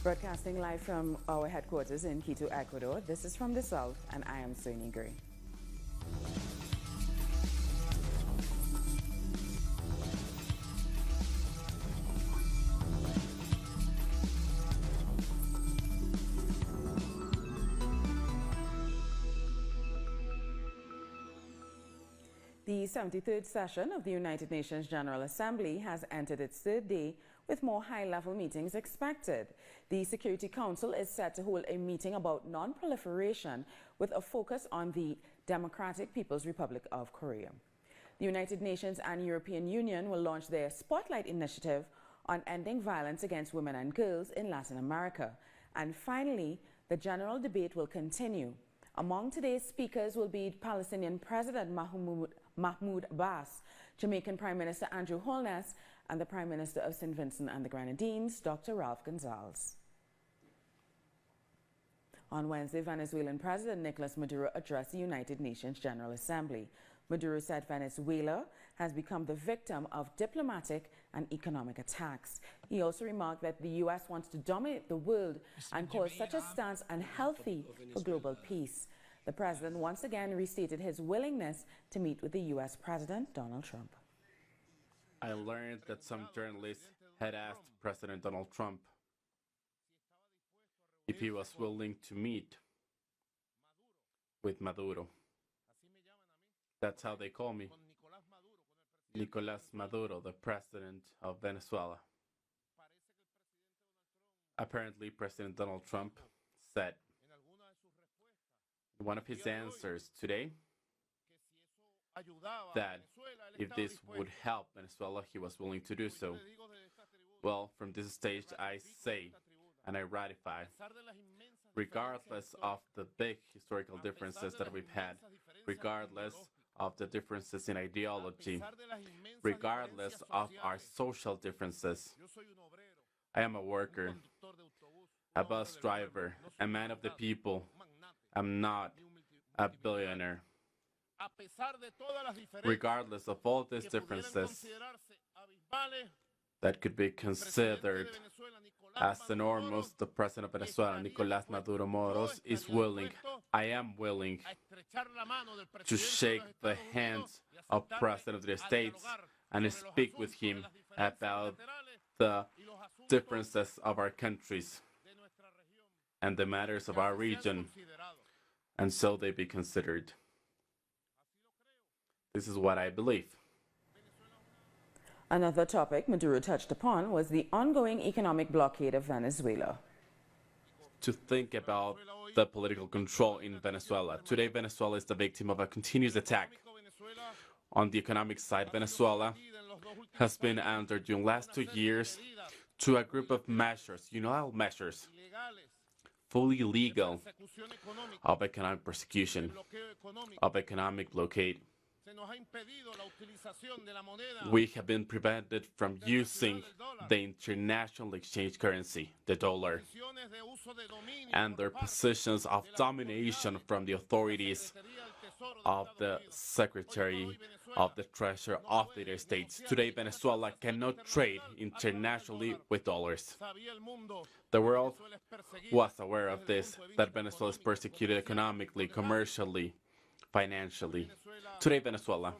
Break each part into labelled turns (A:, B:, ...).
A: Broadcasting live from our headquarters in Quito, Ecuador, this is From the South, and I am Sonia Gray. The 73rd session of the United Nations General Assembly has entered its third day with more high-level meetings expected. The Security Council is set to hold a meeting about non-proliferation with a focus on the Democratic People's Republic of Korea. The United Nations and European Union will launch their Spotlight initiative on ending violence against women and girls in Latin America. And finally, the general debate will continue. Among today's speakers will be Palestinian President Mahmoud Abbas, Jamaican Prime Minister Andrew Holness, and the Prime Minister of St. Vincent and the Grenadines, Dr. Ralph Gonsalves. On Wednesday, Venezuelan President Nicolas Maduro addressed the United Nations General Assembly. Maduro said Venezuela has become the victim of diplomatic and economic attacks. He also remarked that the U.S. wants to dominate the world and calls such a stance unhealthy for global peace. The president once again restated his willingness to meet with the U.S. President Donald Trump.
B: I learned that some journalists had asked President Donald Trump if he was willing to meet with Maduro. That's how they call me. Nicolás Maduro, the president of Venezuela. Apparently, President Donald Trump said in one of his answers today that if this would help Venezuela, he was willing to do so. Well, from this stage, I say and I ratify, regardless of the big historical differences that we've had, regardless of the differences in ideology, regardless of our social differences, I am a worker, a bus driver, a man of the people. I'm not a billionaire. Regardless of all these differences that could be considered as enormous, the president of Venezuela, Nicolás Maduro Moros, is willing, I am willing, to shake the hands of President of the United States and speak with him about the differences of our countries and the matters of our region, and so they be considered. This is what I believe.
A: Another topic Maduro touched upon was the ongoing economic blockade of Venezuela.
B: To think about the political control in Venezuela. Today, Venezuela is the victim of a continuous attack. On the economic side, Venezuela has been under, during the last 2 years, to a group of measures, unilateral measures, fully legal, of economic persecution, of economic blockade. We have been prevented from using the international exchange currency, the dollar, and their positions of domination from the authorities of the Secretary of the Treasury of the United States. Today, Venezuela cannot trade internationally with dollars. The world was aware of this, that Venezuela is persecuted economically, commercially, financially. Today, Venezuela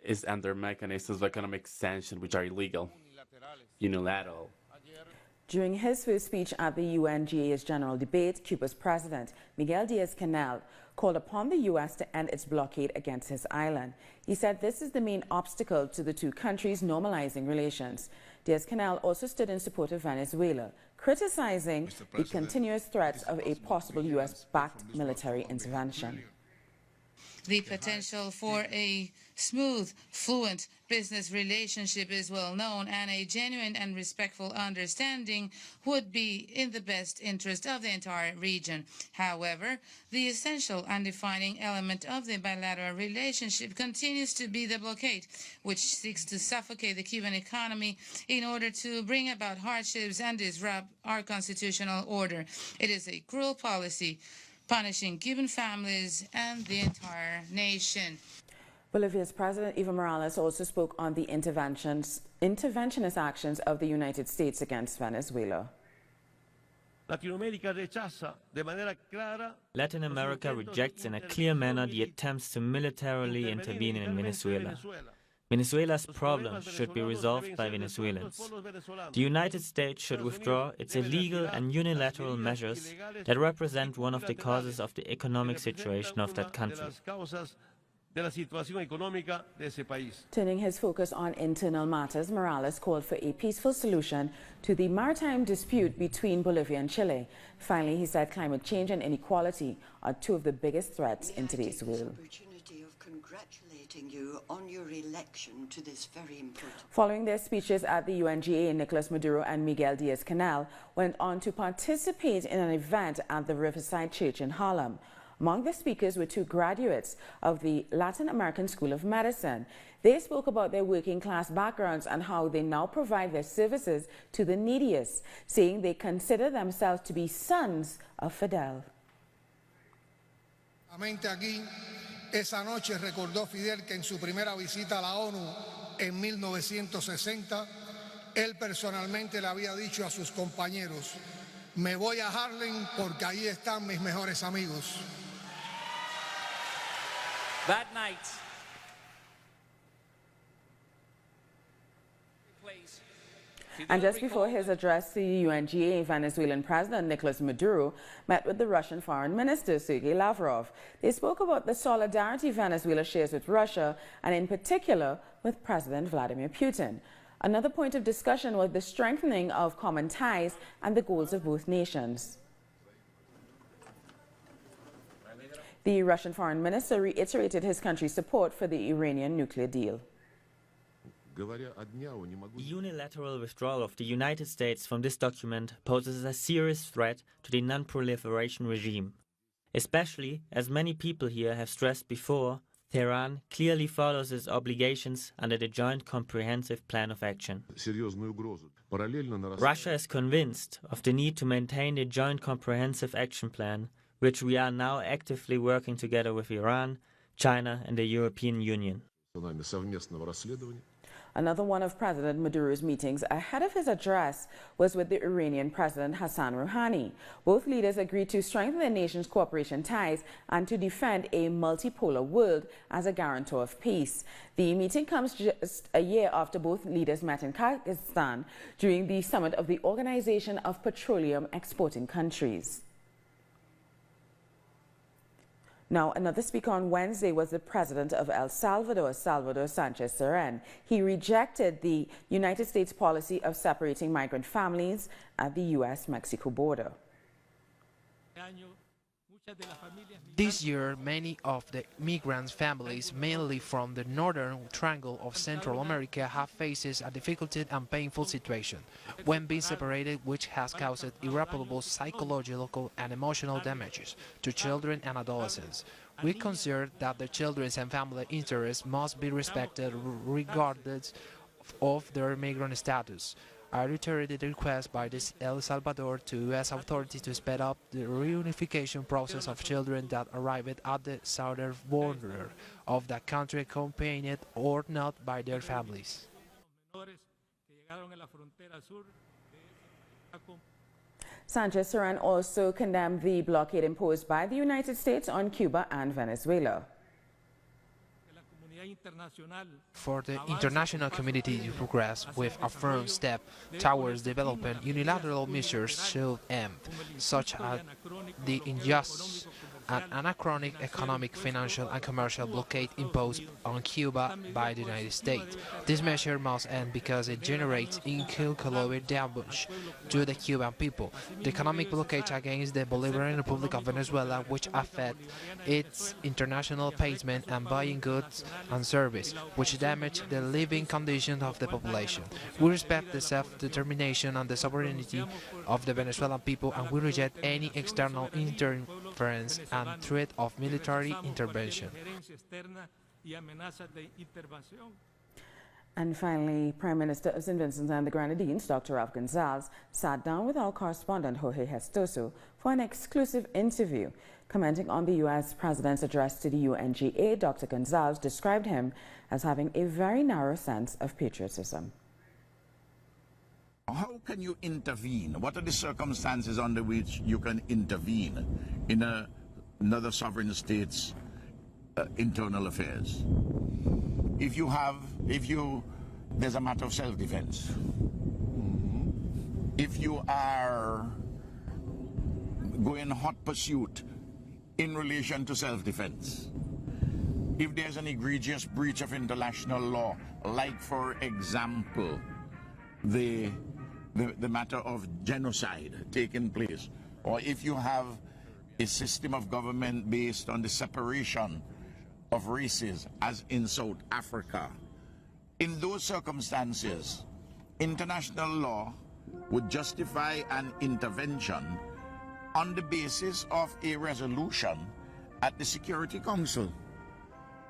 B: is under mechanisms of economic sanction which are illegal, unilateral.
A: During his first speech at the UNGA's general debate, Cuba's president, Miguel Diaz-Canel, called upon the U.S. to end its blockade against his island. He said this is the main obstacle to the two countries normalizing relations. Diaz-Canel also stood in support of Venezuela, criticizing the continuous threats of a possible U.S.-backed military intervention.
C: The potential for a smooth, fluent business relationship is well known, and a genuine and respectful understanding would be in the best interest of the entire region. However, the essential and defining element of the bilateral relationship continues to be the blockade, which seeks to suffocate the Cuban economy in order to bring about hardships and disrupt our constitutional order. It is a cruel policy, punishing Cuban families and the entire nation.
A: Bolivia's President Evo Morales also spoke on the interventionist actions of the United States against Venezuela.
D: Latin America rejects in a clear manner the attempts to militarily intervene in Venezuela. Venezuela's problems should be resolved by Venezuelans. The United States should withdraw its illegal and unilateral measures that represent one of the causes of the economic situation of that country.
A: Turning his focus on internal matters, Morales called for a peaceful solution to the maritime dispute between Bolivia and Chile. Finally, he said climate change and inequality are two of the biggest threats in today's world.
E: Congratulating you on your election to this very important.
A: Following their speeches at the UNGA, Nicolas Maduro and Miguel Diaz-Canel went on to participate in an event at the Riverside Church in Harlem. Among the speakers were two graduates of the Latin American School of Medicine. They spoke about their working class backgrounds and how they now provide their services to the neediest, saying they consider themselves to be sons of Fidel.
F: Esa noche recordó Fidel que en su primera visita a la ONU en 1960, él personalmente le había dicho a sus compañeros, me voy a Harlem porque ahí están mis mejores amigos.
G: That night,
A: And just before his address to the UNGA, Venezuelan President Nicolas Maduro met with the Russian Foreign Minister Sergei Lavrov. They spoke about the solidarity Venezuela shares with Russia, and in particular with President Vladimir Putin. Another point of discussion was the strengthening of common ties and the goals of both nations. The Russian Foreign Minister reiterated his country's support for the Iranian nuclear deal.
D: The unilateral withdrawal of the United States from this document poses a serious threat to the non-proliferation regime. Especially, as many people here have stressed before, Tehran clearly follows its obligations under the Joint Comprehensive Plan of Action. Russia is convinced of the need to maintain the Joint Comprehensive Action Plan, which we are now actively working together with Iran, China and the European Union.
A: Another one of President Maduro's meetings ahead of his address was with the Iranian President Hassan Rouhani. Both leaders agreed to strengthen their nation's cooperation ties and to defend a multipolar world as a guarantor of peace. The meeting comes just a year after both leaders met in Kazakhstan during the summit of the Organization of Petroleum Exporting Countries. Now, another speaker on Wednesday was the president of El Salvador, Salvador Sanchez Cerén. He rejected the United States policy of separating migrant families at the U.S.-Mexico border.
G: This year, many of the migrant families, mainly from the northern triangle of Central America, have faced a difficult and painful situation when being separated, which has caused irreparable psychological and emotional damages to children and adolescents. We consider that the children's and family interests must be respected regardless of their migrant status. I reiterated the request by El Salvador to U.S. authorities to speed up the reunification process of children that arrived at the southern border of the country, accompanied or not by their families.
A: Sanchez Cerén also condemned the blockade imposed by the United States on Cuba and Venezuela.
G: For the international community to progress with a firm step towards developing unilateral measures should end, such as the unjust and anachronic economic, financial and commercial blockade imposed on Cuba by the United States. This measure must end because it generates incalculable damage to the Cuban people. The economic blockade against the Bolivarian Republic of Venezuela, which affect its international payment and buying goods and service, which damage the living conditions of the population. We respect the self-determination and the sovereignty of the Venezuelan people, and we reject any external interference and threat of military intervention.
A: And finally, Prime Minister of St. Vincent and the Grenadines, Dr. Ralph Gonsalves, sat down with our correspondent Jorge Gestoso for an exclusive interview. Commenting on the U.S. President's address to the UNGA, Dr. Gonzalez described him as having a very narrow sense of patriotism.
H: How can you intervene? What are the circumstances under which you can intervene in another sovereign state's internal affairs? There's a matter of self-defense. If you are going hot pursuit in relation to self-defense, if there's an egregious breach of international law, like for example, the matter of genocide taking place, or if you have a system of government based on the separation of races, as in South Africa, in those circumstances, international law would justify an intervention on the basis of a resolution at the Security Council.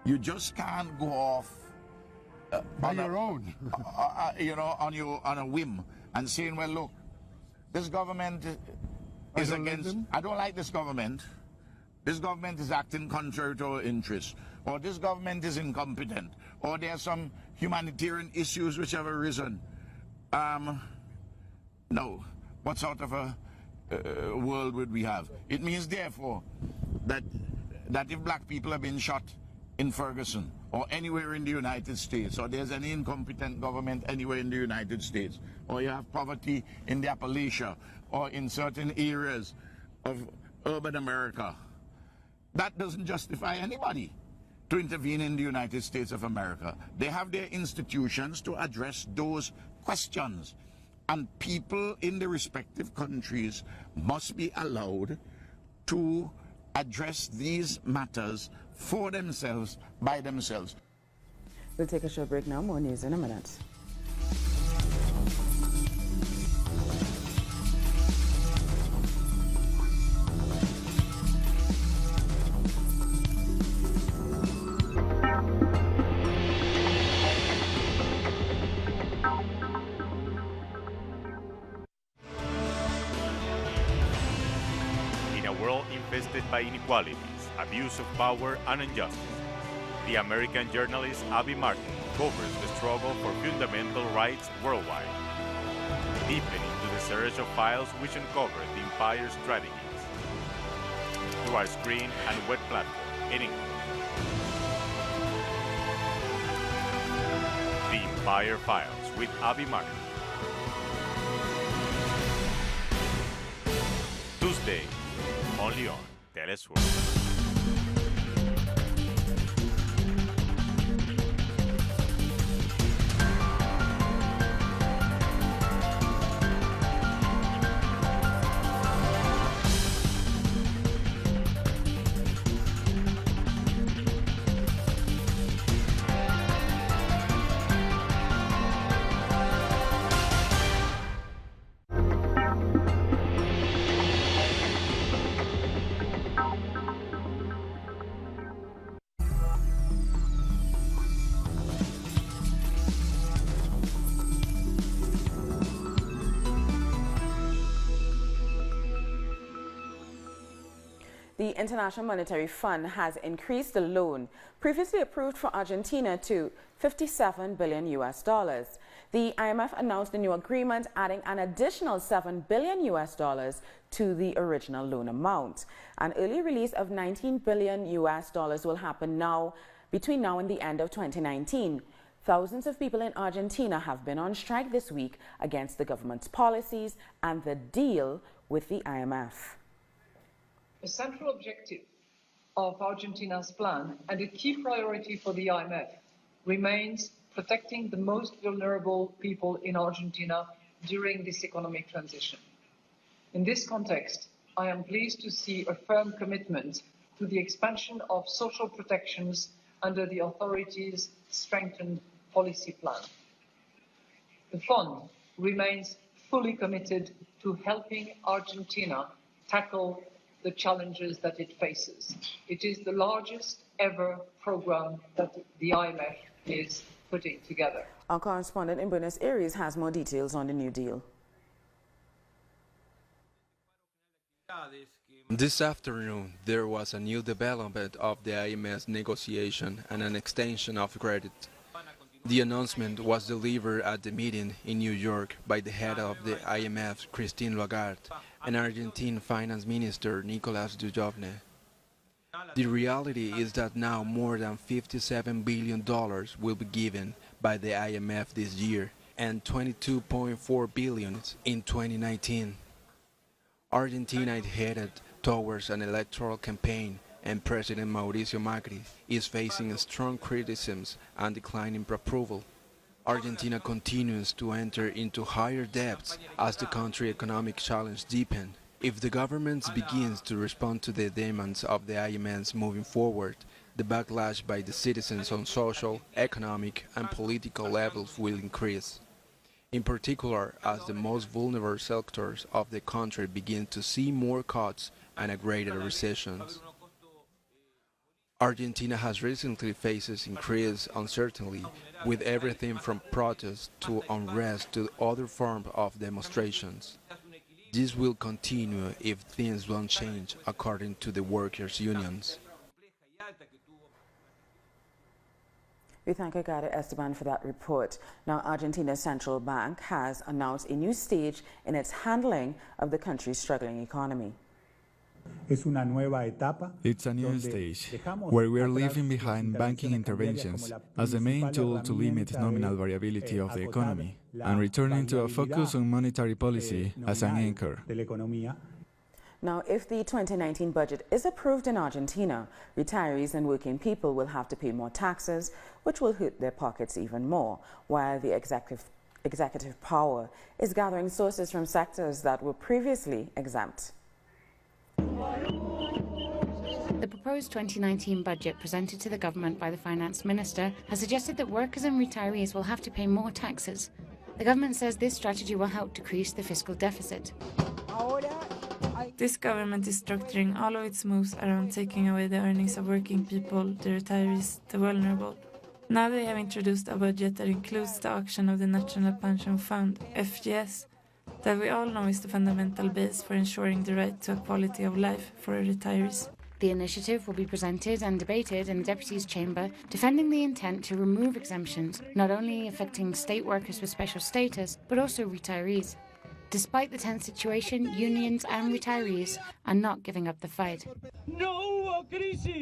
H: You just can't go off on your own, on a whim, and saying, well, look, this government is against, I don't like this government. This government is acting contrary to our interests, or this government is incompetent, or there are some humanitarian issues which have arisen. No. What sort of a world would we have? It means, therefore, that if black people have been shot in Ferguson or anywhere in the United States, or there's any incompetent government anywhere in the United States, or you have poverty in the Appalachia or in certain areas of urban America, that doesn't justify anybody to intervene in the United States of America. They have their institutions to address those questions, and people in the respective countries must be allowed to address these matters for themselves, by themselves.
A: We'll take a short break now. More news in a minute.
I: In a world infested by inequalities, abuse of power, and injustice, the American journalist Abby Martin covers the struggle for fundamental rights worldwide, deep into the search of files which uncover the empire's strategies through our screen and web platform in English. The Empire Files with Abby Martin. Tuesday, only on Telesur.
A: The International Monetary Fund has increased the loan previously approved for Argentina to $57 billion. The IMF announced a new agreement adding an additional $7 billion to the original loan amount. An early release of $19 billion will happen between now and the end of 2019. Thousands of people in Argentina have been on strike this week against the government's policies and the deal with the IMF.
J: A central objective of Argentina's plan and a key priority for the IMF remains protecting the most vulnerable people in Argentina during this economic transition. In this context, I am pleased to see a firm commitment to the expansion of social protections under the authorities' strengthened policy plan. The fund remains fully committed to helping Argentina tackle the challenges that it faces. It is the largest ever program that the IMF is putting together.
A: Our correspondent in Buenos Aires has more details on the new deal.
K: This afternoon, there was a new development of the IMF negotiation and an extension of credit. The announcement was delivered at the meeting in New York by the head of the IMF, Christine Lagarde, and Argentine Finance Minister Nicolás Dujovne. The reality is that now more than $57 billion will be given by the IMF this year and $22.4 billion in 2019. Argentina is headed towards an electoral campaign, and President Mauricio Macri is facing strong criticisms and declining approval. Argentina continues to enter into higher debts as the country's economic challenge deepens. If the government begins to respond to the demands of the IMF moving forward, the backlash by the citizens on social, economic, and political levels will increase. In particular, as the most vulnerable sectors of the country begin to see more cuts and a greater recession. Argentina has recently faced increased uncertainty, with everything from protests to unrest to other forms of demonstrations. This will continue if things don't change, according to the workers' unions.
A: We thank Agata Esteban for that report. Now, Argentina's central bank has announced a new stage in its handling of the country's struggling economy.
L: It's a new stage where we are leaving behind banking interventions as the main tool to limit nominal variability of the economy and returning to a focus on monetary policy as an anchor.
A: Now, if the 2019 budget is approved in Argentina, retirees and working people will have to pay more taxes, which will hurt their pockets even more, while the executive power is gathering sources from sectors that were previously exempt.
M: The proposed 2019 budget presented to the government by the finance minister has suggested that workers and retirees will have to pay more taxes. The government says this strategy will help decrease the fiscal deficit.
N: This government is structuring all of its moves around taking away the earnings of working people, the retirees, the vulnerable. Now they have introduced a budget that includes the auction of the National Pension Fund, FtS, that we all know is the fundamental base for ensuring the right to a quality of life for retirees.
M: The initiative will be presented and debated in the Deputies' Chamber, defending the intent to remove exemptions, not only affecting state workers with special status, but also retirees. Despite the tense situation, unions and retirees are not giving up the fight.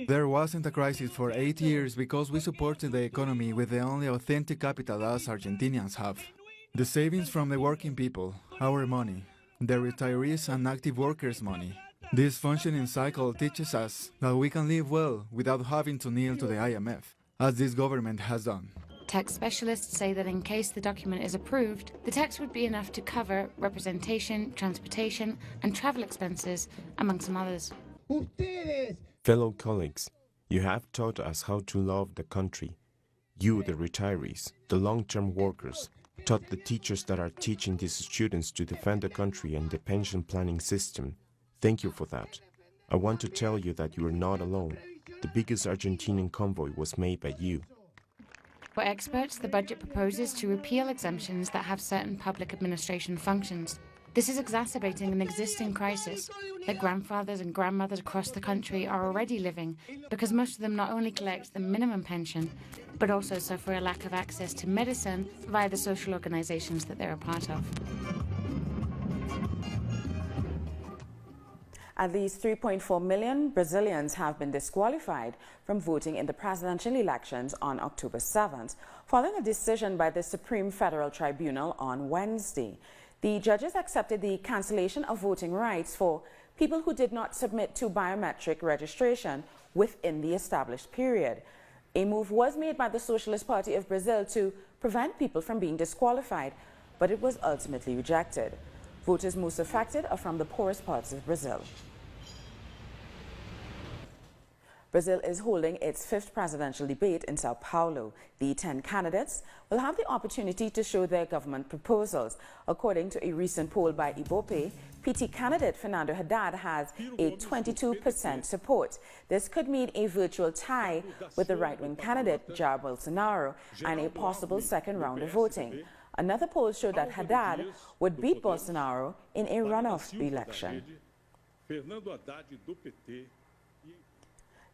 L: There wasn't a crisis for 8 years because we supported the economy with the only authentic capital us Argentinians have. The savings from the working people, our money, the retirees and active workers' money. This functioning cycle teaches us that we can live well without having to kneel to the IMF, as this government has done.
M: Tax specialists say that in case the document is approved, the tax would be enough to cover representation, transportation, and travel expenses, among some others.
O: Fellow colleagues, you have taught us how to love the country. You, the retirees, the long-term workers, taught the teachers that are teaching these students to defend the country and the pension planning system. Thank you for that. I want to tell you that you are not alone. The biggest Argentinian convoy was made by you.
M: For experts, the budget proposes to repeal exemptions that have certain public administration functions. This is exacerbating an existing crisis that grandfathers and grandmothers across the country are already living, because most of them not only collect the minimum pension, but also suffer a lack of access to medicine via the social organizations that they're a part of.
A: At least 3.4 million Brazilians have been disqualified from voting in the presidential elections on October 7th, following a decision by the Supreme Federal Tribunal on Wednesday. The judges accepted the cancellation of voting rights for people who did not submit to biometric registration within the established period. A move was made by the Socialist Party of Brazil to prevent people from being disqualified, but it was ultimately rejected. Voters most affected are from the poorest parts of Brazil. Brazil is holding its 5th presidential debate in Sao Paulo. The 10 candidates will have the opportunity to show their government proposals. According to a recent poll by Ibope, PT candidate Fernando Haddad has a 22% support. This could mean a virtual tie with the right-wing candidate Jair Bolsonaro and a possible second round of voting. Another poll showed that Haddad would beat Bolsonaro in a runoff election.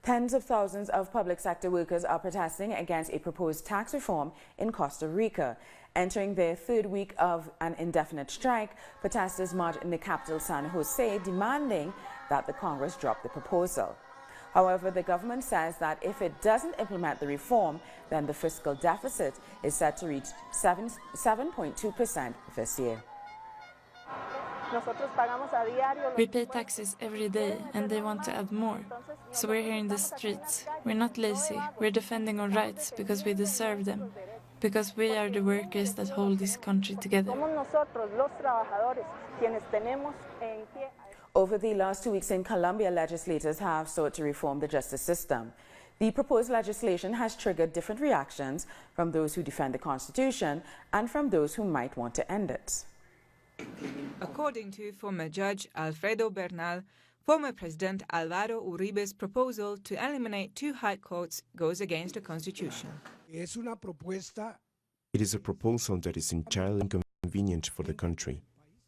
A: Tens of thousands of public sector workers are protesting against a proposed tax reform in Costa Rica. Entering their third week of an indefinite strike, protesters marched in the capital San Jose, demanding that the Congress drop the proposal. However, the government says that if it doesn't implement the reform, then the fiscal deficit is set to reach 7.2% this year.
N: We pay taxes every day and they want to add more. So we're here in the streets. We're not lazy. We're defending our rights because we deserve them. Because we are the workers that hold this country together.
A: Over the last 2 weeks in Colombia, legislators have sought to reform the justice system. The proposed legislation has triggered different reactions from those who defend the Constitution and from those who might want to end it.
P: According to former Judge Alfredo Bernal, former President Álvaro Uribe's proposal to eliminate 2 high courts goes against the Constitution.
O: It is a proposal that is entirely inconvenient for the country.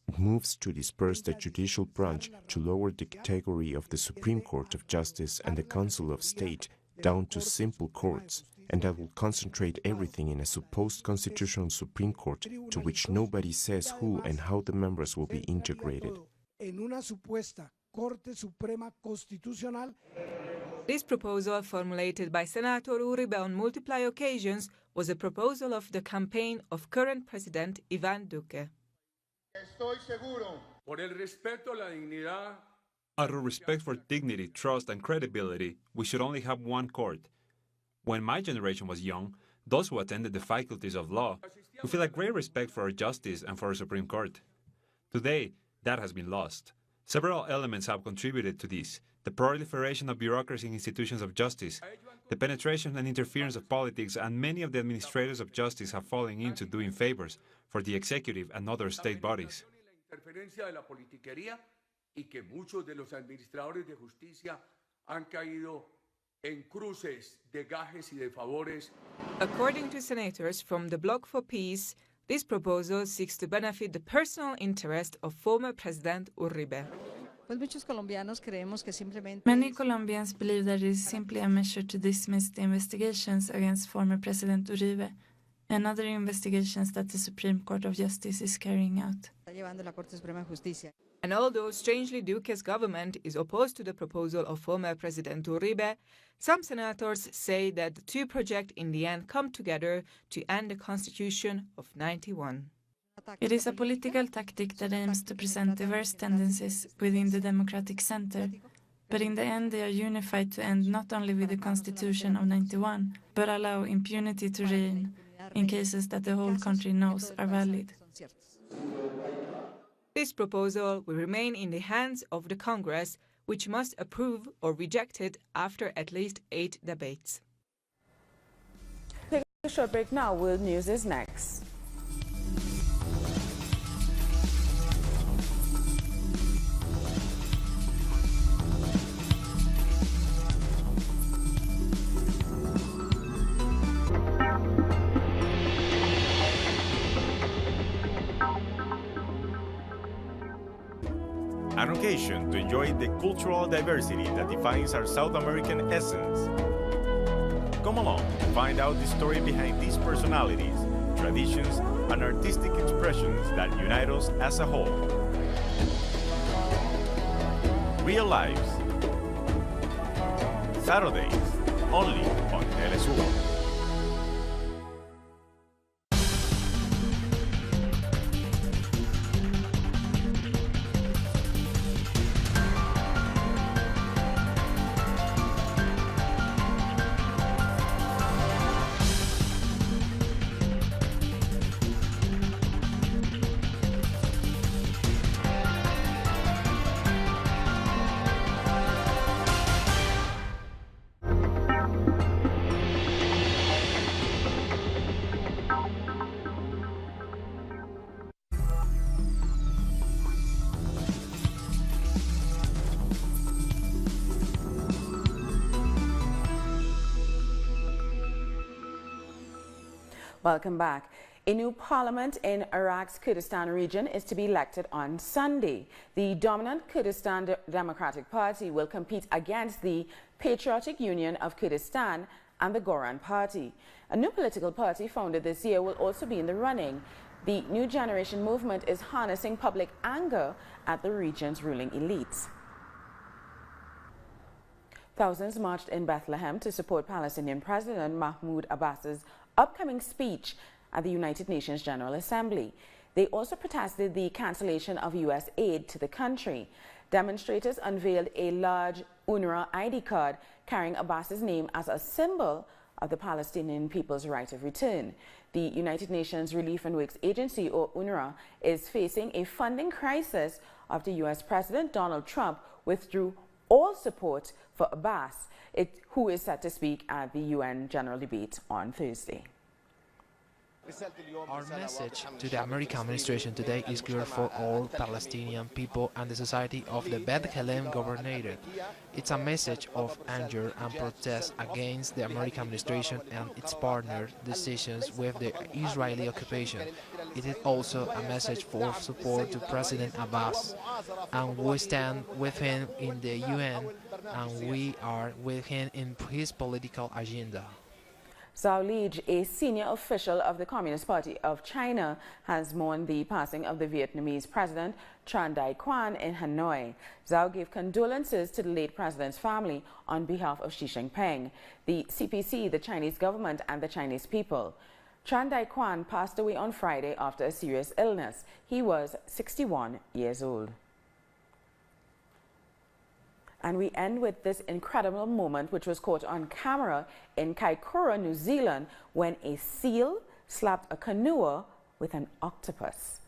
O: It moves to disperse the judicial branch to lower the category of the Supreme Court of Justice and the Council of State down to simple courts, and that will concentrate everything in a supposed constitutional Supreme Court to which nobody says who and how the members will be integrated.
P: This proposal, formulated by Senator Uribe on multiple occasions, was a proposal of the campaign of current President Iván Duque.
Q: Out of respect for dignity, trust, and credibility, we should only have one court. When my generation was young, those who attended the faculties of law would feel a great respect for our justice and for our Supreme Court. Today, that has been lost. Several elements have contributed to this: the proliferation of bureaucracy in institutions of justice, the penetration and interference of politics, and many of the administrators of justice have fallen into doing favors for the executive and other state bodies.
P: According to senators from the Bloc for Peace, this proposal seeks to benefit the personal interest of former President Uribe.
N: Many Colombians believe that it is simply a measure to dismiss the investigations against former President Uribe and other investigations that the Supreme Court of Justice is carrying out.
P: And although, strangely, Duque's government is opposed to the proposal of former President Uribe, some senators say that the 2 projects in the end come together to end the Constitution of '91.
N: It is a political tactic that aims to present diverse tendencies within the democratic center, but in the end they are unified to end not only with the Constitution of '91, but allow impunity to reign in cases that the whole country knows are valid.
P: This proposal will remain in the hands of the Congress, which must approve or reject it after at least 8 debates.
A: Take a short break now. World News is next.
I: An occasion to enjoy the cultural diversity that defines our South American essence. Come along and find out the story behind these personalities, traditions, and artistic expressions that unite us as a whole. Real Lives. Saturdays, only on Telesur.
A: Welcome back. A new parliament in Iraq's Kurdistan region is to be elected on Sunday. The dominant Kurdistan Democratic Party will compete against the Patriotic Union of Kurdistan and the Goran Party. A new political party founded this year will also be in the running. The New Generation movement is harnessing public anger at the region's ruling elites. Thousands marched in Bethlehem to support Palestinian President Mahmoud Abbas's upcoming speech at the United Nations General Assembly. They also protested the cancellation of U.S. aid to the country. Demonstrators unveiled a large UNRWA ID card carrying Abbas's name as a symbol of the Palestinian people's right of return. The United Nations Relief and Works Agency, or UNRWA, is facing a funding crisis after U.S. President Donald Trump withdrew all support for Abbas, who is set to speak at the UN General Debate on Thursday.
G: Our message to the American administration today is clear for all Palestinian people and the society of the Bethlehem Governorate. It's a message of anger and protest against the American administration and its partner decisions with the Israeli occupation. It is also a message for support to President Abbas, and we stand with him in the UN, and we are with him in his political agenda.
A: Zhao Lij, a senior official of the Communist Party of China, has mourned the passing of the Vietnamese president Tran Dai Quan in Hanoi. Zhao gave condolences to the late president's family on behalf of Xi Jinping, the CPC, the Chinese government, and the Chinese people. Tran Dai Quan passed away on Friday after a serious illness. He was 61 years old. And we end with this incredible moment which was caught on camera in Kaikoura, New Zealand, when a seal slapped a canoe with an octopus.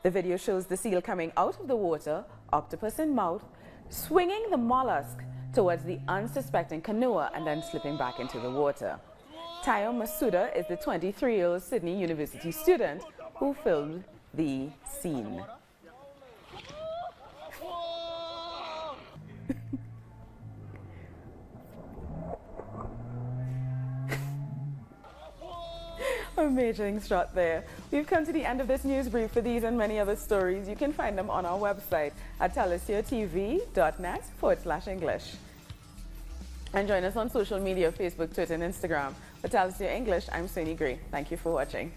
A: The video shows the seal coming out of the water, octopus in mouth, swinging the mollusk towards the unsuspecting canoe and then slipping back into the water. Tayo Masuda is the 23-year-old Sydney University student who filmed the scene. Amazing shot there. We've come to the end of this news brief. For these and many other stories, you can find them on our website at talisiotv.net/English. And join us on social media, Facebook, Twitter, and Instagram. For Talisia English, I'm Sony Gray. Thank you for watching.